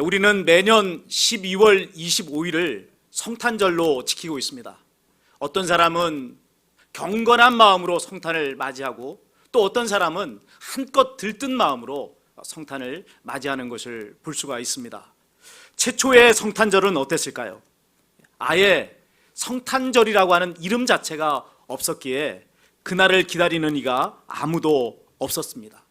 우리는 매년 12월 25일을 성탄절로 지키고 있습니다. 어떤 사람은 경건한 마음으로 성탄을 맞이하고 또 어떤 사람은 한껏 들뜬 마음으로 성탄을 맞이하는 것을 볼 수가 있습니다. 최초의 성탄절은 어땠을까요? 아예 성탄절이라고 하는 이름 자체가 없었기에 그날을 기다리는 이가 아무도 없었습니다.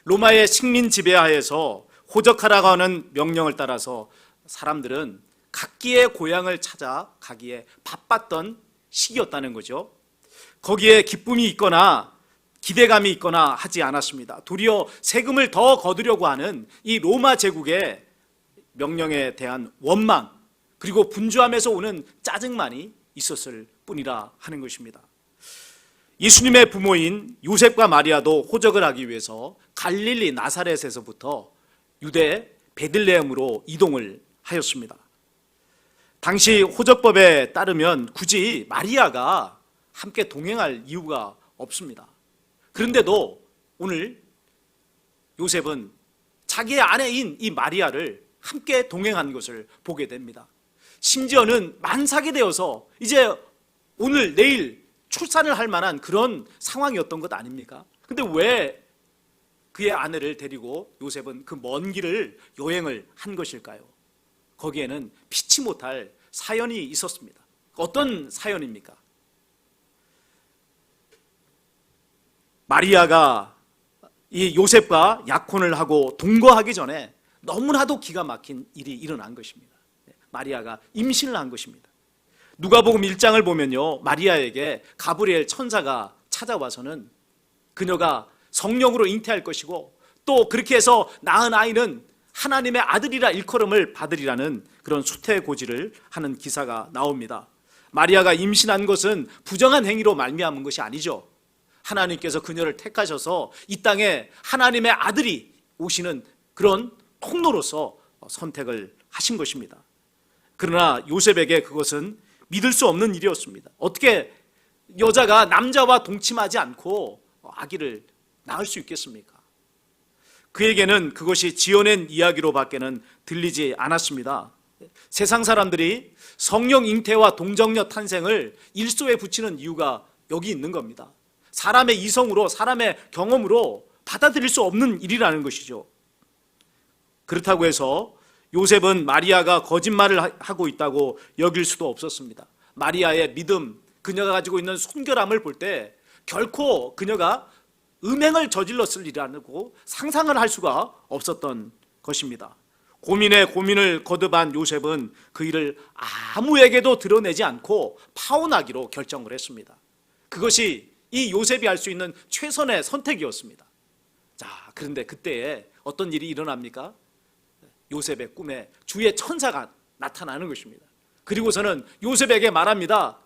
로마의 식민 지배하에서 호적하라고 하는 명령을 따라서 사람들은 각기의 고향을 찾아가기에 바빴던 시기였다는 거죠. 거기에 기쁨이 있거나 기대감이 있거나 하지 않았습니다. 도리어 세금을 더 거두려고 하는 이 로마 제국의 명령에 대한 원망 그리고 분주함에서 오는 짜증만이 있었을 뿐이라 하는 것입니다. 예수님의 부모인 요셉과 마리아도 호적을 하기 위해서 갈릴리 나사렛에서부터 유대 베들레헴으로 이동을 하였습니다. 당시 호적법에 따르면 굳이 마리아가 함께 동행할 이유가 없습니다. 그런데도 오늘 요셉은 자기의 아내인 이 마리아를 함께 동행한 것을 보게 됩니다. 심지어는 만삭이 되어서 이제 오늘 내일 출산을 할 만한 그런 상황이었던 것 아닙니까? 근데 왜 그의 아내를 데리고 요셉은 그 먼 길을 여행을 한 것일까요? 거기에는 피치 못할 사연이 있었습니다. 어떤 사연입니까? 마리아가 이 요셉과 약혼을 하고 동거하기 전에 너무나도 기가 막힌 일이 일어난 것입니다. 마리아가 임신을 한 것입니다. 누가복음 1장을 보면요, 마리아에게 가브리엘 천사가 찾아와서는 그녀가 성령으로 잉태할 것이고 또 그렇게 해서 낳은 아이는 하나님의 아들이라 일컬음을 받으리라는 그런 수태고지를 하는 기사가 나옵니다. 마리아가 임신한 것은 부정한 행위로 말미암은 것이 아니죠. 하나님께서 그녀를 택하셔서 이 땅에 하나님의 아들이 오시는 그런 통로로서 선택을 하신 것입니다. 그러나 요셉에게 그것은 믿을 수 없는 일이었습니다. 어떻게 여자가 남자와 동침하지 않고 아기를 낳을 수 있겠습니까? 그에게는 그것이 지어낸 이야기로 밖에는 들리지 않았습니다. 세상 사람들이 성령 잉태와 동정녀 탄생을 일소에 붙이는 이유가 여기 있는 겁니다. 사람의 이성으로, 사람의 경험으로 받아들일 수 없는 일이라는 것이죠. 그렇다고 해서 요셉은 마리아가 거짓말을 하고 있다고 여길 수도 없었습니다. 마리아의 믿음, 그녀가 가지고 있는 순결함을 볼 때 결코 그녀가 음행을 저질렀을 일이라고 상상을 할 수가 없었던 것입니다. 고민에 고민을 거듭한 요셉은 그 일을 아무에게도 드러내지 않고 파혼하기로 결정을 했습니다. 그것이 이 요셉이 할 수 있는 최선의 선택이었습니다. 자, 그런데 그때에 어떤 일이 일어납니까? 요셉의 꿈에 주의 천사가 나타나는 것입니다. 그리고서는 요셉에게 말합니다.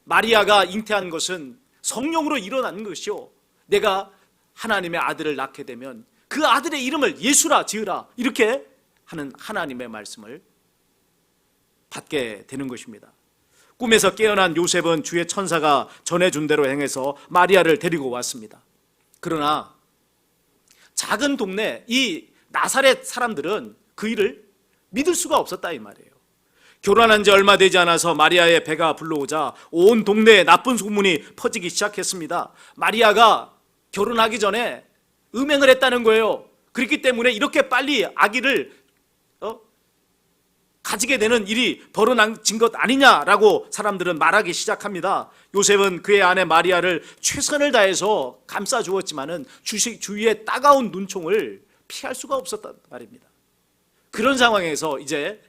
마리아가 잉태한 것은 성령으로 일어나는 것이요, 내가 하나님의 아들을 낳게 되면 그 아들의 이름을 예수라 지으라, 이렇게 하는 하나님의 말씀을 받게 되는 것입니다. 꿈에서 깨어난 요셉은 주의 천사가 전해준 대로 행해서 마리아를 데리고 왔습니다. 그러나 작은 동네 이 나사렛 사람들은 그 일을 믿을 수가 없었다 이 말이에요. 결혼한 지 얼마 되지 않아서 마리아의 배가 불러오자 온 동네에 나쁜 소문이 퍼지기 시작했습니다. 마리아가 결혼하기 전에 음행을 했다는 거예요. 그렇기 때문에 이렇게 빨리 아기를 가지게 되는 일이 벌어진 것 아니냐라고 사람들은 말하기 시작합니다. 요셉은 그의 아내 마리아를 최선을 다해서 감싸주었지만은 주위의 따가운 눈총을 피할 수가 없었단 말입니다. 그런 상황에서 이제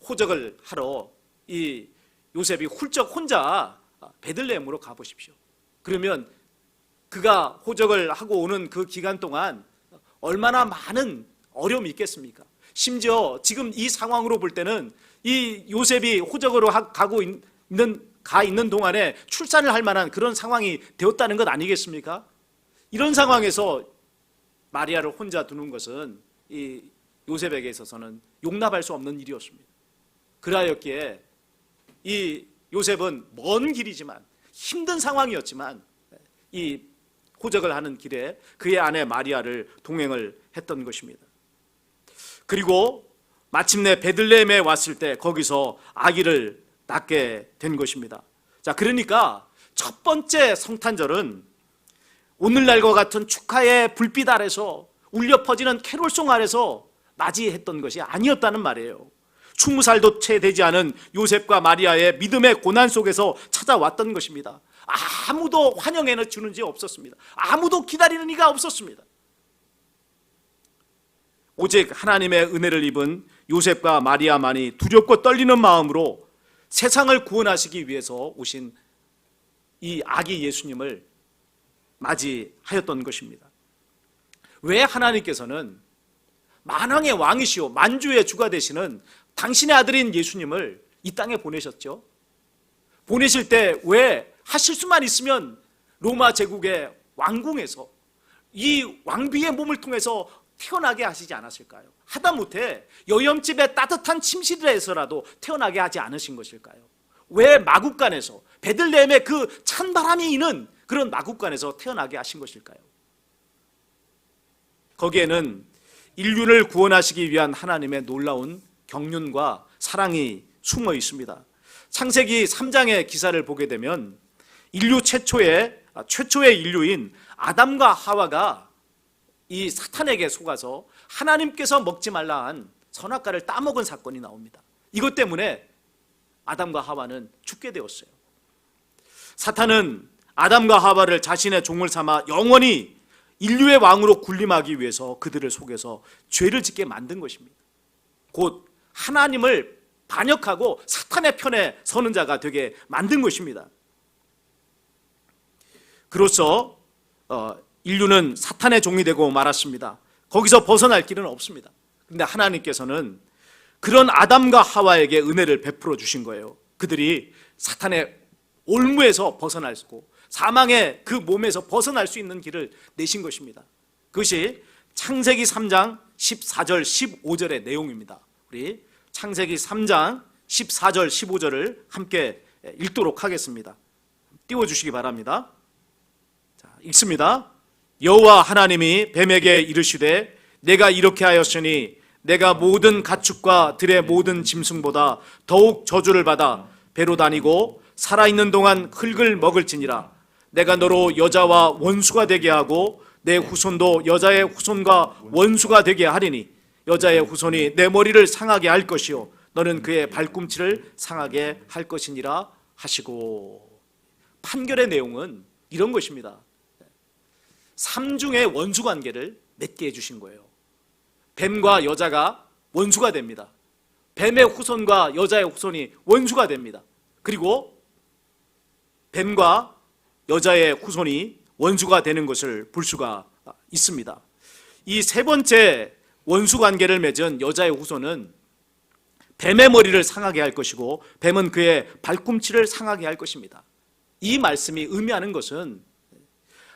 호적을 하러 이 요셉이 훌쩍 혼자 베들레헴으로 가보십시오. 그러면 그가 호적을 하고 오는 그 기간 동안 얼마나 많은 어려움이 있겠습니까? 심지어 지금 이 상황으로 볼 때는 이 요셉이 호적으로 가 있는 동안에 출산을 할 만한 그런 상황이 되었다는 것 아니겠습니까? 이런 상황에서 마리아를 혼자 두는 것은 이 요셉에게 있어서는 용납할 수 없는 일이었습니다. 그러하였기에 이 요셉은 먼 길이지만 힘든 상황이었지만 이 호적을 하는 길에 그의 아내 마리아를 동행을 했던 것입니다. 그리고 마침내 베들레헴에 왔을 때 거기서 아기를 낳게 된 것입니다. 자, 그러니까 첫 번째 성탄절은 오늘날과 같은 축하의 불빛 아래서 울려 퍼지는 캐롤송 아래서 맞이했던 것이 아니었다는 말이에요. 20살도 채 되지 않은 요셉과 마리아의 믿음의 고난 속에서 찾아왔던 것입니다. 아무도 환영해 주는 지 없었습니다. 아무도 기다리는 이가 없었습니다. 오직 하나님의 은혜를 입은 요셉과 마리아만이 두렵고 떨리는 마음으로 세상을 구원하시기 위해서 오신 이 아기 예수님을 맞이하였던 것입니다. 왜 하나님께서는 만왕의 왕이시오 만주의 주가 되시는 당신의 아들인 예수님을 이 땅에 보내셨죠? 보내실 때 왜 하실 수만 있으면 로마 제국의 왕궁에서 이 왕비의 몸을 통해서 태어나게 하시지 않았을까요? 하다못해 여염집의 따뜻한 침실에서라도 태어나게 하지 않으신 것일까요? 왜 마국간에서 베들레헴의 그 찬바람이 이는 그런 마국간에서 태어나게 하신 것일까요? 거기에는 인류를 구원하시기 위한 하나님의 놀라운 경륜과 사랑이 숨어 있습니다. 창세기 3장의 기사를 보게 되면 인류 최초의 인류인 아담과 하와가 이 사탄에게 속아서 하나님께서 먹지 말라 한 선악과를 따먹은 사건이 나옵니다. 이것 때문에 아담과 하와는 죽게 되었어요. 사탄은 아담과 하와를 자신의 종을 삼아 영원히 인류의 왕으로 군림하기 위해서 그들을 속여서 죄를 짓게 만든 것입니다. 곧 하나님을 반역하고 사탄의 편에 서는 자가 되게 만든 것입니다. 그로써 인류는 사탄의 종이 되고 말았습니다. 거기서 벗어날 길은 없습니다. 그런데 하나님께서는 그런 아담과 하와에게 은혜를 베풀어 주신 거예요. 그들이 사탄의 올무에서 벗어날 수 있고 사망의 그 몸에서 벗어날 수 있는 길을 내신 것입니다. 그것이 창세기 3장 14절 15절의 내용입니다. 우리 창세기 3장 14절 15절을 함께 읽도록 하겠습니다. 띄워주시기 바랍니다. 자, 읽습니다. 여호와 하나님이 뱀에게 이르시되 내가 이렇게 하였으니 내가 모든 가축과 들의 모든 짐승보다 더욱 저주를 받아 배로 다니고 살아있는 동안 흙을 먹을지니라. 내가 너로 여자와 원수가 되게 하고 내 후손도 여자의 후손과 원수가 되게 하리니 여자의 후손이 내 머리를 상하게 할 것이요 너는 그의 발꿈치를 상하게 할 것이니라 하시고. 판결의 내용은 이런 것입니다. 삼중의 원수 관계를 맺게 해주신 거예요. 뱀과 여자가 원수가 됩니다. 뱀의 후손과 여자의 후손이 원수가 됩니다. 그리고 뱀과 여자의 후손이 원수가 되는 것을 볼 수가 있습니다. 이 세 번째 원수 관계를 맺은 여자의 후손은 뱀의 머리를 상하게 할 것이고 뱀은 그의 발꿈치를 상하게 할 것입니다. 이 말씀이 의미하는 것은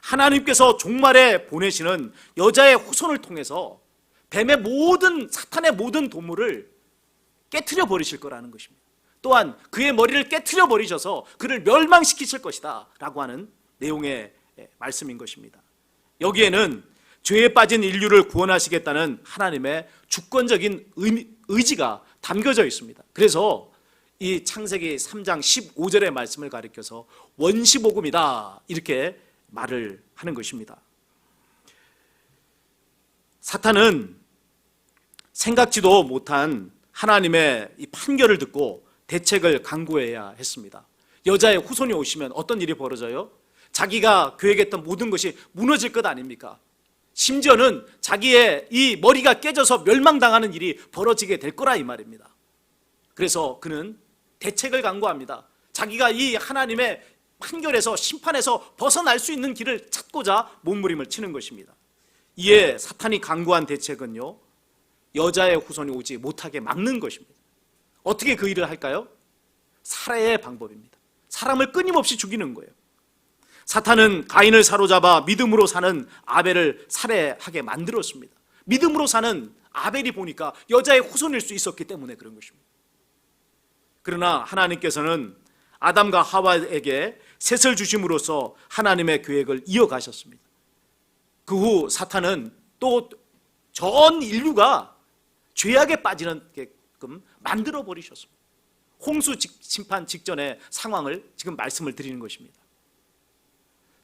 하나님께서 종말에 보내시는 여자의 후손을 통해서 뱀의 모든 사탄의 모든 도물을 깨트려 버리실 거라는 것입니다. 또한 그의 머리를 깨트려 버리셔서 그를 멸망시키실 것이다 라고 하는 내용의 말씀인 것입니다. 여기에는 죄에 빠진 인류를 구원하시겠다는 하나님의 주권적인 의지가 담겨져 있습니다. 그래서 이 창세기 3장 15절의 말씀을 가리켜서 원시복음이다 이렇게 말을 하는 것입니다. 사탄은 생각지도 못한 하나님의 이 판결을 듣고 대책을 강구해야 했습니다. 여자의 후손이 오시면 어떤 일이 벌어져요? 자기가 계획했던 모든 것이 무너질 것 아닙니까? 심지어는 자기의 이 머리가 깨져서 멸망당하는 일이 벌어지게 될 거라 이 말입니다. 그래서 그는 대책을 강구합니다. 자기가 이 하나님의 판결에서 심판에서 벗어날 수 있는 길을 찾고자 몸부림을 치는 것입니다. 이에 사탄이 강구한 대책은요, 여자의 후손이 오지 못하게 막는 것입니다. 어떻게 그 일을 할까요? 살해의 방법입니다. 사람을 끊임없이 죽이는 거예요. 사탄은 가인을 사로잡아 믿음으로 사는 아벨을 살해하게 만들었습니다. 믿음으로 사는 아벨이 보니까 여자의 후손일 수 있었기 때문에 그런 것입니다. 그러나 하나님께서는 아담과 하와에게 셋을 주심으로써 하나님의 계획을 이어가셨습니다. 그 후 사탄은 또 전 인류가 죄악에 빠지게끔 만들어 버리셨습니다. 홍수 심판 직전의 상황을 지금 말씀을 드리는 것입니다.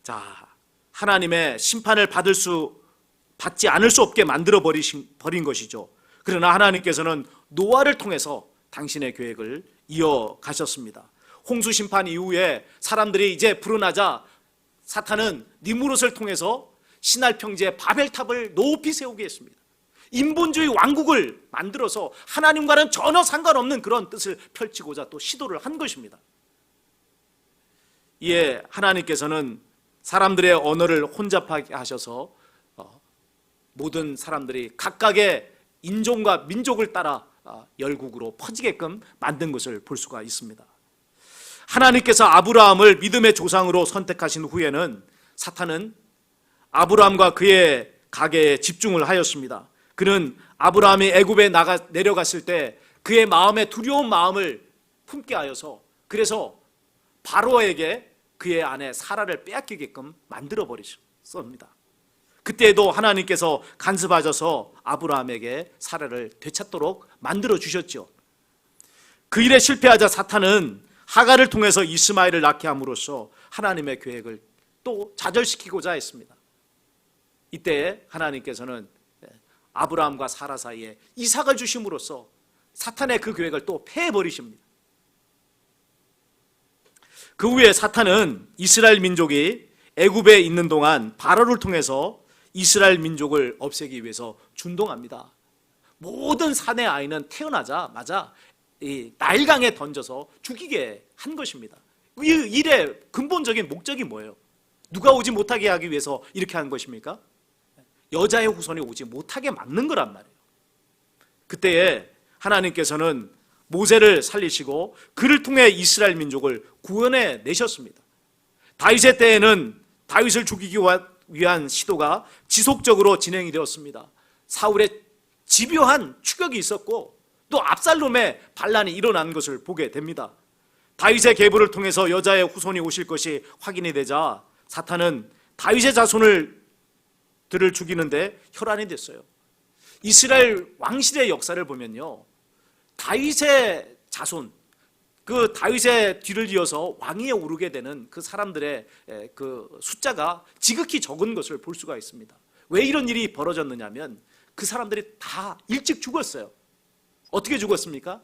자, 하나님의 심판을 받지 않을 수 없게 만들어 버린 것이죠. 그러나 하나님께서는 노아를 통해서 당신의 계획을 이어가셨습니다. 홍수 심판 이후에 사람들이 이제 불어나자 사탄은 니무롯을 통해서 신할 평지에 바벨탑을 높이 세우게 했습니다. 인본주의 왕국을 만들어서 하나님과는 전혀 상관없는 그런 뜻을 펼치고자 또 시도를 한 것입니다. 이에 하나님께서는 사람들의 언어를 혼잡하게 하셔서 모든 사람들이 각각의 인종과 민족을 따라 열국으로 퍼지게끔 만든 것을 볼 수가 있습니다. 하나님께서 아브라함을 믿음의 조상으로 선택하신 후에는 사탄은 아브라함과 그의 가계에 집중을 하였습니다. 그는 아브라함이 애굽에 내려갔을 때 그의 마음에 두려운 마음을 품게 하여서 그래서 바로에게 그의 아내 사라를 빼앗기게끔 만들어 버리셨습니다. 그때에도 하나님께서 간섭하셔서 아브라함에게 사라를 되찾도록 만들어 주셨죠. 그 일에 실패하자 사탄은 하갈을 통해서 이스마엘을 낳게 함으로써 하나님의 계획을 또 좌절시키고자 했습니다. 이때 하나님께서는 아브라함과 사라 사이에 이삭을 주심으로써 사탄의 그 계획을 또 폐해버리십니다. 그 후에 사탄은 이스라엘 민족이 애굽에 있는 동안 바로를 통해서 이스라엘 민족을 없애기 위해서 준동합니다. 모든 산의 아이는 태어나자마자 이 나일강에 던져서 죽이게 한 것입니다. 이 일의 근본적인 목적이 뭐예요? 누가 오지 못하게 하기 위해서 이렇게 한 것입니까? 여자의 후손이 오지 못하게 막는 거란 말이에요. 그때에 하나님께서는 모세를 살리시고 그를 통해 이스라엘 민족을 구원해 내셨습니다. 다윗의 때에는 다윗을 죽이기 위한 시도가 지속적으로 진행이 되었습니다. 사울의 집요한 추격이 있었고 또 압살롬의 반란이 일어난 것을 보게 됩니다. 다윗의 계보를 통해서 여자의 후손이 오실 것이 확인이 되자 사탄은 다윗의 자손들을 죽이는데 혈안이 됐어요. 이스라엘 왕실의 역사를 보면요, 다윗의 자손, 그 다윗의 뒤를 이어서 왕위에 오르게 되는 그 사람들의 그 숫자가 지극히 적은 것을 볼 수가 있습니다. 왜 이런 일이 벌어졌느냐면 그 사람들이 다 일찍 죽었어요. 어떻게 죽었습니까?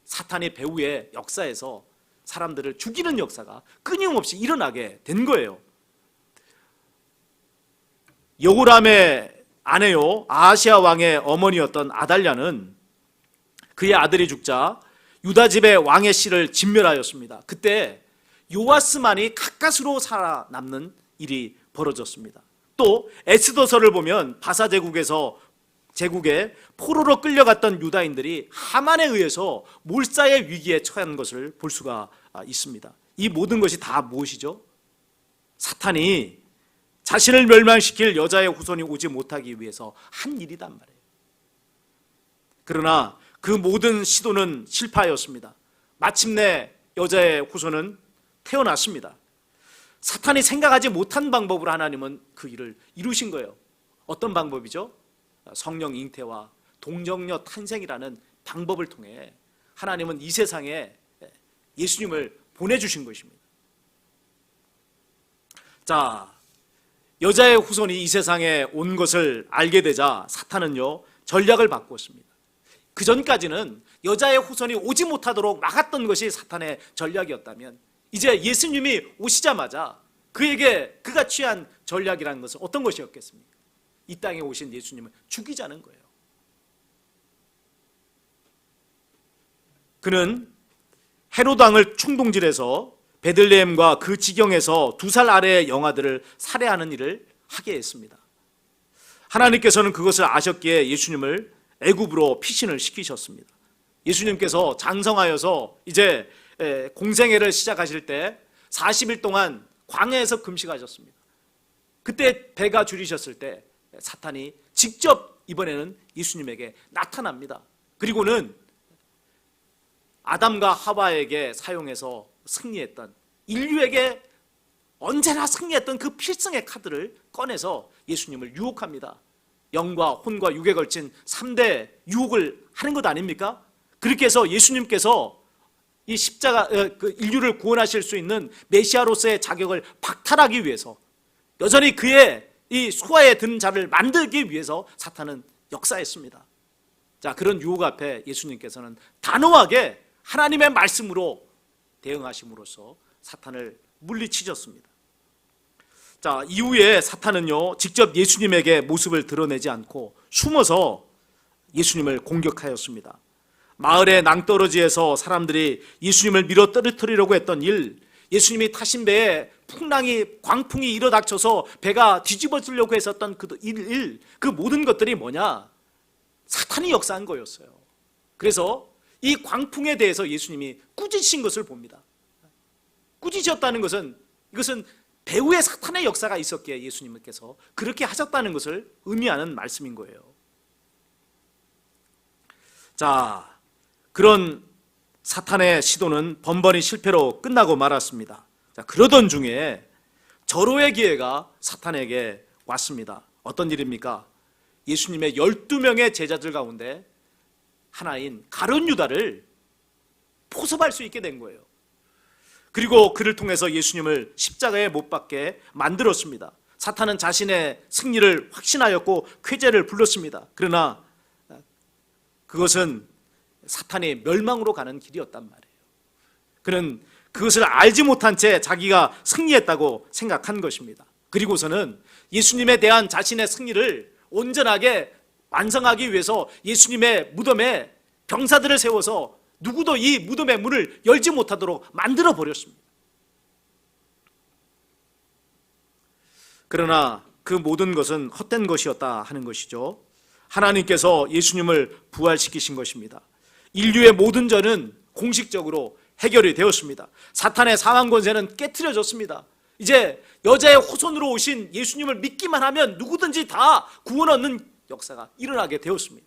사탄의 배후의 역사에서 사람들을 죽이는 역사가 끊임없이 일어나게 된 거예요. 여호람의 아내요 아하시아 왕의 어머니였던 아달랴는 그의 아들이 죽자 유다 집의 왕의 씨를 진멸하였습니다. 그때 요아스만이 가까스로 살아남는 일이 벌어졌습니다. 또 에스더서를 보면 바사 제국에 포로로 끌려갔던 유다인들이 하만에 의해서 몰사의 위기에 처한 것을 볼 수가 있습니다. 이 모든 것이 다 무엇이죠? 사탄이 자신을 멸망시킬 여자의 후손이 오지 못하기 위해서 한 일이란 말이에요. 그러나 그 모든 시도는 실패하였습니다. 마침내 여자의 후손은 태어났습니다. 사탄이 생각하지 못한 방법으로 하나님은 그 일을 이루신 거예요. 어떤 방법이죠? 성령 잉태와 동정녀 탄생이라는 방법을 통해 하나님은 이 세상에 예수님을 보내주신 것입니다. 자, 여자의 후손이 이 세상에 온 것을 알게 되자 사탄은요 전략을 바꾸었습니다. 그 전까지는 여자의 후손이 오지 못하도록 막았던 것이 사탄의 전략이었다면 이제 예수님이 오시자마자 그가 취한 전략이라는 것은 어떤 것이었겠습니까? 이 땅에 오신 예수님을 죽이자는 거예요. 그는 헤롯 왕을 충동질해서 베들레헴과 그 지경에서 2살 아래의 영아들을 살해하는 일을 하게 했습니다. 하나님께서는 그것을 아셨기에 예수님을 애굽으로 피신을 시키셨습니다. 예수님께서 장성하여서 이제 공생애를 시작하실 때 40일 동안 광야에서 금식하셨습니다. 그때 배가 줄이셨을 때 사탄이 직접 이번에는 예수님에게 나타납니다. 그리고는 아담과 하와에게 사용해서 승리했던, 인류에게 언제나 승리했던 그 필승의 카드를 꺼내서 예수님을 유혹합니다. 영과 혼과 육에 걸친 3대 유혹을 하는 것 아닙니까? 그렇게 해서 예수님께서 이 십자가 인류를 구원하실 수 있는 메시아로서의 자격을 박탈하기 위해서 여전히 그의 이 수하에 든 자를 만들기 위해서 사탄은 역사했습니다. 자, 그런 유혹 앞에 예수님께서는 단호하게 하나님의 말씀으로 대응하심으로써 사탄을 물리치셨습니다. 자, 이후에 사탄은요, 직접 예수님에게 모습을 드러내지 않고 숨어서 예수님을 공격하였습니다. 마을의 낭떠러지에서 사람들이 예수님을 밀어 떨어뜨리려고 했던 일, 예수님이 타신 배에 광풍이 일어닥쳐서 배가 뒤집어지려고 했었던 그 모든 것들이 뭐냐? 사탄이 역사한 거였어요. 그래서 이 광풍에 대해서 예수님이 꾸짖으신 것을 봅니다. 꾸짖으셨다는 것은 이것은 배후에 사탄의 역사가 있었기에 예수님께서 그렇게 하셨다는 것을 의미하는 말씀인 거예요. 자, 그런 사탄의 시도는 번번이 실패로 끝나고 말았습니다. 자, 그러던 중에 절호의 기회가 사탄에게 왔습니다. 어떤 일입니까? 예수님의 12명의 제자들 가운데 하나인 가룟 유다를 포섭할 수 있게 된 거예요. 그리고 그를 통해서 예수님을 십자가에 못 박게 만들었습니다. 사탄은 자신의 승리를 확신하였고 쾌재를 불렀습니다. 그러나 그것은 사탄이 멸망으로 가는 길이었단 말이에요. 그는 그것을 알지 못한 채 자기가 승리했다고 생각한 것입니다. 그리고서는 예수님에 대한 자신의 승리를 온전하게 완성하기 위해서 예수님의 무덤에 병사들을 세워서 누구도 이 무덤의 문을 열지 못하도록 만들어 버렸습니다. 그러나 그 모든 것은 헛된 것이었다 하는 것이죠. 하나님께서 예수님을 부활시키신 것입니다. 인류의 모든 죄는 공식적으로 해결이 되었습니다. 사탄의 상한 권세는 깨트려졌습니다. 이제 여자의 후손으로 오신 예수님을 믿기만 하면 누구든지 다 구원 얻는 역사가 일어나게 되었습니다.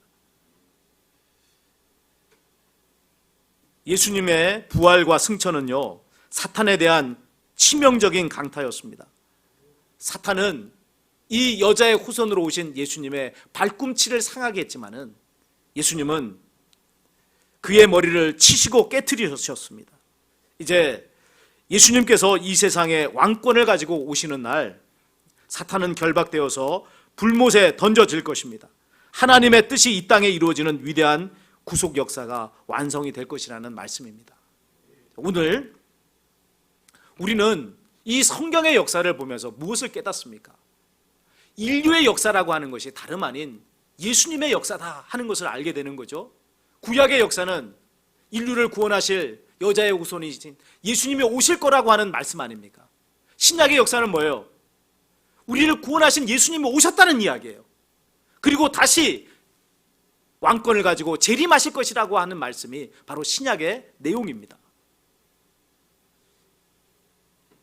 예수님의 부활과 승천은요, 사탄에 대한 치명적인 강타였습니다. 사탄은 이 여자의 후손으로 오신 예수님의 발꿈치를 상하게 했지만은 예수님은 그의 머리를 치시고 깨트리셨습니다. 이제 예수님께서 이 세상에 왕권을 가지고 오시는 날 사탄은 결박되어서 불못에 던져질 것입니다. 하나님의 뜻이 이 땅에 이루어지는 위대한 구속 역사가 완성이 될 것이라는 말씀입니다. 오늘 우리는 이 성경의 역사를 보면서 무엇을 깨닫습니까? 인류의 역사라고 하는 것이 다름 아닌 예수님의 역사다 하는 것을 알게 되는 거죠. 구약의 역사는 인류를 구원하실 여자의 후손이신 예수님이 오실 거라고 하는 말씀 아닙니까? 신약의 역사는 뭐예요? 우리를 구원하신 예수님이 오셨다는 이야기예요. 그리고 다시 왕권을 가지고 재림하실 것이라고 하는 말씀이 바로 신약의 내용입니다.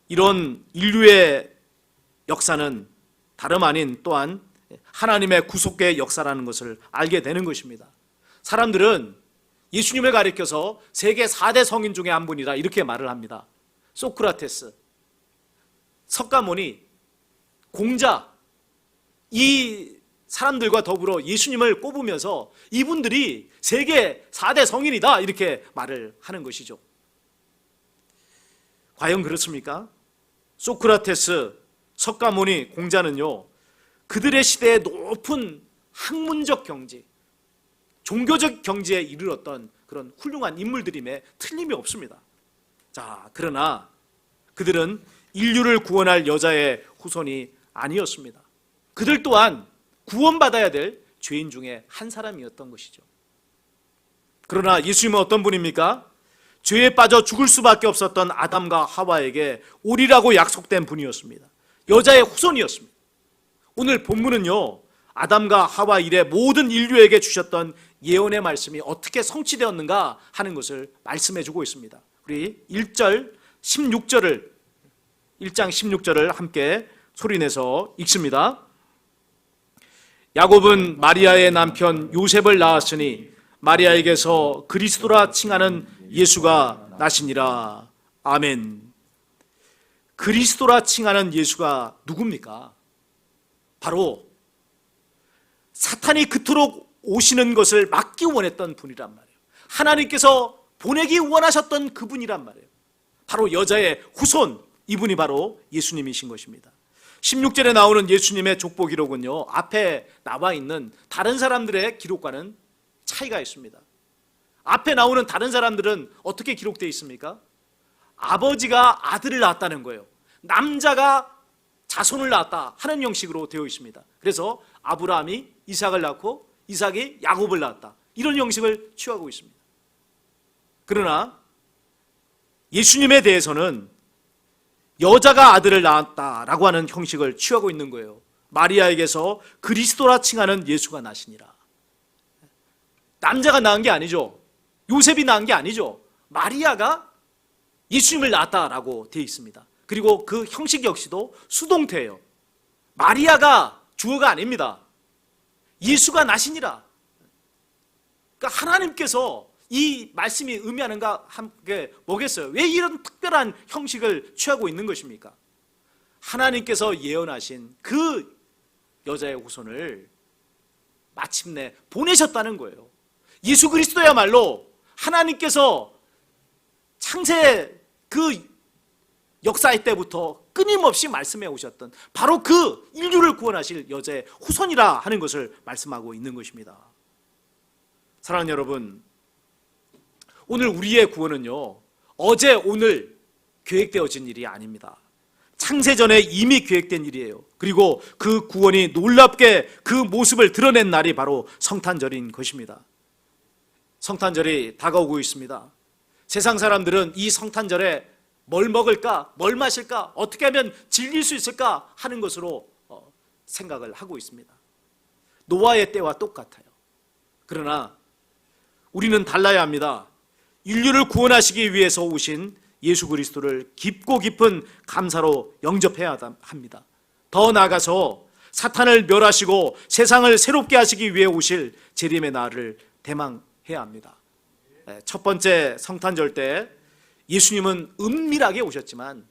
이런 인류의 역사는 다름 아닌 또한 하나님의 구속의 역사라는 것을 알게 되는 것입니다. 사람들은 예수님을 가리켜서 세계 4대 성인 중에 한 분이다 이렇게 말을 합니다. 소크라테스, 석가모니, 공자, 이 사람들과 더불어 예수님을 꼽으면서 이분들이 세계 4대 성인이다 이렇게 말을 하는 것이죠. 과연 그렇습니까? 소크라테스, 석가모니, 공자는요, 그들의 시대의 높은 학문적 경지, 종교적 경지에 이르렀던 그런 훌륭한 인물들임에 틀림이 없습니다. 자, 그러나 그들은 인류를 구원할 여자의 후손이 아니었습니다. 그들 또한 구원받아야 될 죄인 중에 한 사람이었던 것이죠. 그러나 예수님은 어떤 분입니까? 죄에 빠져 죽을 수밖에 없었던 아담과 하와에게 오리라고 약속된 분이었습니다. 여자의 후손이었습니다. 오늘 본문은요, 아담과 하와 이래 모든 인류에게 주셨던 예언의 말씀이 어떻게 성취되었는가 하는 것을 말씀해 주고 있습니다. 우리 1장 16절을 함께 소리내서 읽습니다. 야곱은 마리아의 남편 요셉을 낳았으니 마리아에게서 그리스도라 칭하는 예수가 나시니라. 아멘. 그리스도라 칭하는 예수가 누굽니까? 바로 사탄이 그토록 오시는 것을 막기 원했던 분이란 말이에요. 하나님께서 보내기 원하셨던 그분이란 말이에요. 바로 여자의 후손, 이분이 바로 예수님이신 것입니다. 16절에 나오는 예수님의 족보 기록은요, 앞에 나와 있는 다른 사람들의 기록과는 차이가 있습니다. 앞에 나오는 다른 사람들은 어떻게 기록되어 있습니까? 아버지가 아들을 낳았다는 거예요. 남자가 자손을 낳았다 하는 형식으로 되어 있습니다. 그래서 아브라함이 이삭을 낳고 이삭이 야곱을 낳았다, 이런 형식을 취하고 있습니다. 그러나 예수님에 대해서는 여자가 아들을 낳았다라고 하는 형식을 취하고 있는 거예요. 마리아에게서 그리스도라 칭하는 예수가 나시니라. 남자가 낳은 게 아니죠. 요셉이 낳은 게 아니죠. 마리아가 예수님을 낳았다라고 되어 있습니다. 그리고 그 형식 역시도 수동태예요. 마리아가 주어가 아닙니다. 예수가 나시니라. 그러니까 하나님께서 이 말씀이 의미하는가 함께 뭐겠어요? 왜 이런 특별한 형식을 취하고 있는 것입니까? 하나님께서 예언하신 그 여자의 후손을 마침내 보내셨다는 거예요. 예수 그리스도야말로 하나님께서 창세 그 역사의 때부터 끊임없이 말씀해 오셨던 바로 그 인류를 구원하실 여자의 후손이라 하는 것을 말씀하고 있는 것입니다. 사랑하는 여러분, 오늘 우리의 구원은요, 어제 오늘 계획되어진 일이 아닙니다. 창세전에 이미 계획된 일이에요. 그리고 그 구원이 놀랍게 그 모습을 드러낸 날이 바로 성탄절인 것입니다. 성탄절이 다가오고 있습니다. 세상 사람들은 이 성탄절에 뭘 먹을까, 뭘 마실까, 어떻게 하면 즐길 수 있을까 하는 것으로 생각을 하고 있습니다. 노아의 때와 똑같아요. 그러나 우리는 달라야 합니다. 인류를 구원하시기 위해서 오신 예수 그리스도를 깊고 깊은 감사로 영접해야 합니다. 더 나아가서 사탄을 멸하시고 세상을 새롭게 하시기 위해 오실 재림의 날을 대망해야 합니다. 첫 번째 성탄절 때 예수님은 은밀하게 오셨지만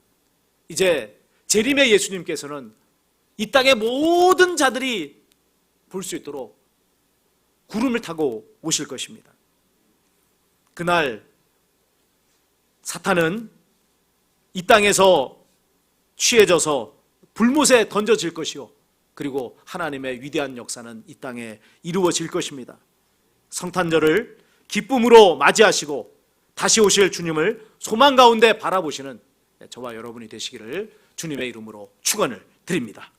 이제 재림의 예수님께서는 이 땅의 모든 자들이 볼 수 있도록 구름을 타고 오실 것입니다. 그날 사탄은 이 땅에서 취해져서 불못에 던져질 것이요, 그리고 하나님의 위대한 역사는 이 땅에 이루어질 것입니다. 성탄절을 기쁨으로 맞이하시고 다시 오실 주님을 소망 가운데 바라보시는 저와 여러분이 되시기를 주님의 이름으로 축원을 드립니다.